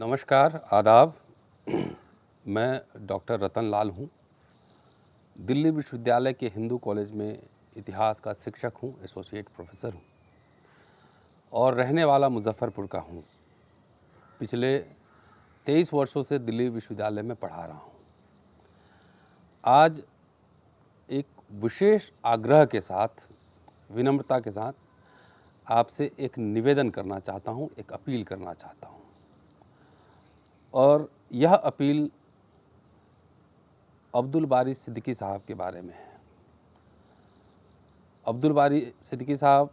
नमस्कार, आदाब। मैं डॉक्टर रतन लाल हूँ। दिल्ली विश्वविद्यालय के हिंदू कॉलेज में इतिहास का शिक्षक हूँ, एसोसिएट प्रोफेसर हूँ और रहने वाला मुजफ्फरपुर का हूँ। पिछले 23 वर्षों से दिल्ली विश्वविद्यालय में पढ़ा रहा हूँ। आज एक विशेष आग्रह के साथ, विनम्रता के साथ आपसे एक निवेदन करना चाहता हूँ, एक अपील करना चाहता हूँ। और यह अपील अब्दुल बारी सिद्दीकी साहब के बारे में है। अब्दुल बारी सिद्दीकी साहब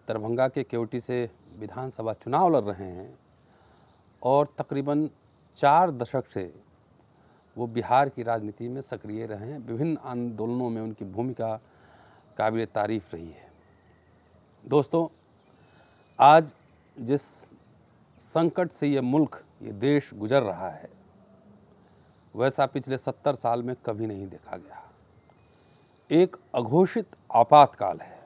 दरभंगा के केवटी से विधानसभा चुनाव लड़ रहे हैं और तकरीबन 4 दशक से वो बिहार की राजनीति में सक्रिय रहे हैं। विभिन्न आंदोलनों में उनकी भूमिका काबिल तारीफ रही है। दोस्तों, आज जिस संकट से ये मुल्क, ये देश गुजर रहा है, वैसा पिछले 70 साल में कभी नहीं देखा गया। एक अघोषित आपातकाल है।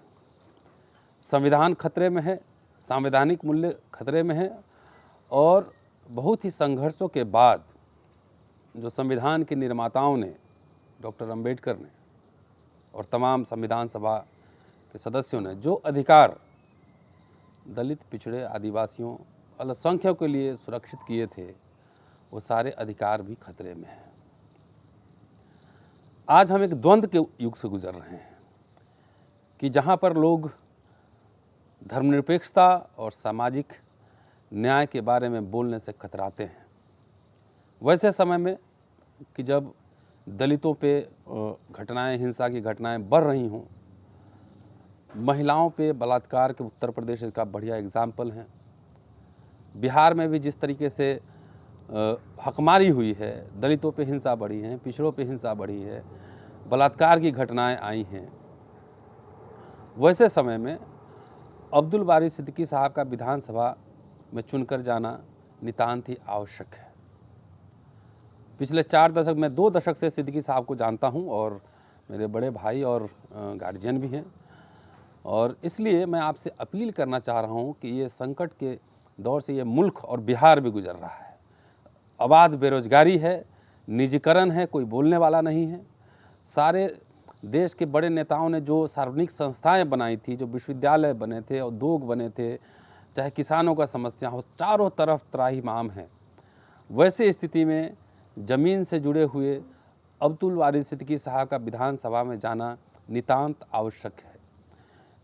संविधान खतरे में है, संवैधानिक मूल्य खतरे में है और बहुत ही संघर्षों के बाद जो संविधान के निर्माताओं ने, डॉक्टर अंबेडकर ने और तमाम संविधान सभा के सदस्यों ने जो अधिकार दलित, पिछड़े, आदिवासियों, अल्पसंख्यकों के लिए सुरक्षित किए थे, वो सारे अधिकार भी खतरे में हैं। आज हम एक द्वंद्व के युग से गुजर रहे हैं कि जहाँ पर लोग धर्मनिरपेक्षता और सामाजिक न्याय के बारे में बोलने से कतराते हैं। वैसे समय में कि जब दलितों पे घटनाएं, हिंसा की घटनाएं बढ़ रही हों, महिलाओं पे बलात्कार के उत्तर प्रदेश का बढ़िया एग्जाम्पल हैं। बिहार में भी जिस तरीके से हकमारी हुई है, दलितों पे हिंसा बढ़ी है, पिछड़ों पे हिंसा बढ़ी है, बलात्कार की घटनाएं आई हैं, वैसे समय में अब्दुल बारी सिद्दीकी साहब का विधानसभा में चुनकर जाना नितांत ही आवश्यक है। पिछले 4 दशक में 2 दशक से सिद्दीकी साहब को जानता हूं और मेरे बड़े भाई और गार्जियन भी हैं, और इसलिए मैं आपसे अपील करना चाह रहा हूं कि ये संकट के दौर से ये मुल्क और बिहार भी गुजर रहा है। अबाध बेरोजगारी है, निजीकरण है, कोई बोलने वाला नहीं है। सारे देश के बड़े नेताओं ने जो सार्वजनिक संस्थाएं बनाई थी, जो विश्वविद्यालय बने थे, उद्योग बने थे, चाहे किसानों का समस्या हो, चारों तरफ त्राहिमाम है। वैसे स्थिति में ज़मीन से जुड़े हुए अब्दुल बारी सिद्दीकी साहब का विधानसभा में जाना नितांत आवश्यक है।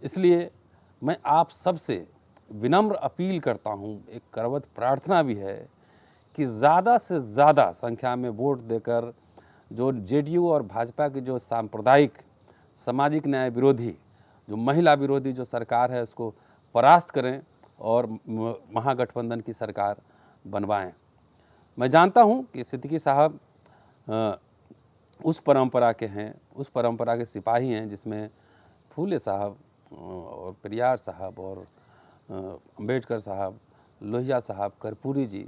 इसलिए मैं आप सबसे विनम्र अपील करता हूँ, एक करवत प्रार्थना भी है कि ज़्यादा से ज़्यादा संख्या में वोट देकर जो जेडीयू और भाजपा की जो सांप्रदायिक, सामाजिक न्याय विरोधी, जो महिला विरोधी जो सरकार है, उसको परास्त करें और महागठबंधन की सरकार बनवाएं। मैं जानता हूं कि सिद्दीकी साहब उस परंपरा के हैं, उस परंपरा के सिपाही हैं जिसमें फूले साहब और पेरियार साहब और अंबेडकर साहब, लोहिया साहब, कर्पूरी जी,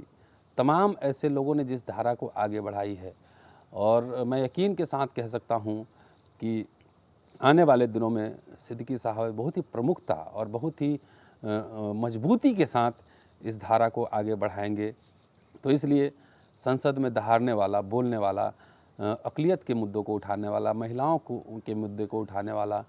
तमाम ऐसे लोगों ने जिस धारा को आगे बढ़ाई है। और मैं यकीन के साथ कह सकता हूं कि आने वाले दिनों में सिद्दीकी साहब बहुत ही प्रमुखता और बहुत ही मजबूती के साथ इस धारा को आगे बढ़ाएंगे। तो इसलिए संसद में दहाड़ने वाला, बोलने वाला, अक़लियत के मुद्दों को उठाने वाला, महिलाओं को के मुद्दे को उठाने वाला,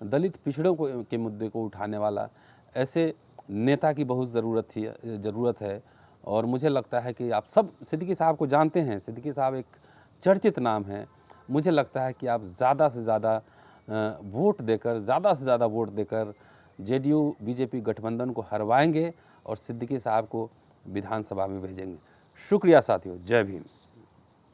दलित पिछड़ों को के मुद्दे को उठाने वाला ऐसे नेता की बहुत ज़रूरत है। और मुझे लगता है कि आप सब सिद्दीकी साहब को जानते हैं। सिद्दीकी साहब एक चर्चित नाम है। मुझे लगता है कि आप ज़्यादा से ज़्यादा वोट देकर जेडीयू बीजेपी गठबंधन को हरवाएंगे और सिद्दीकी साहब को विधानसभा में भेजेंगे। शुक्रिया साथियों। जय भीम।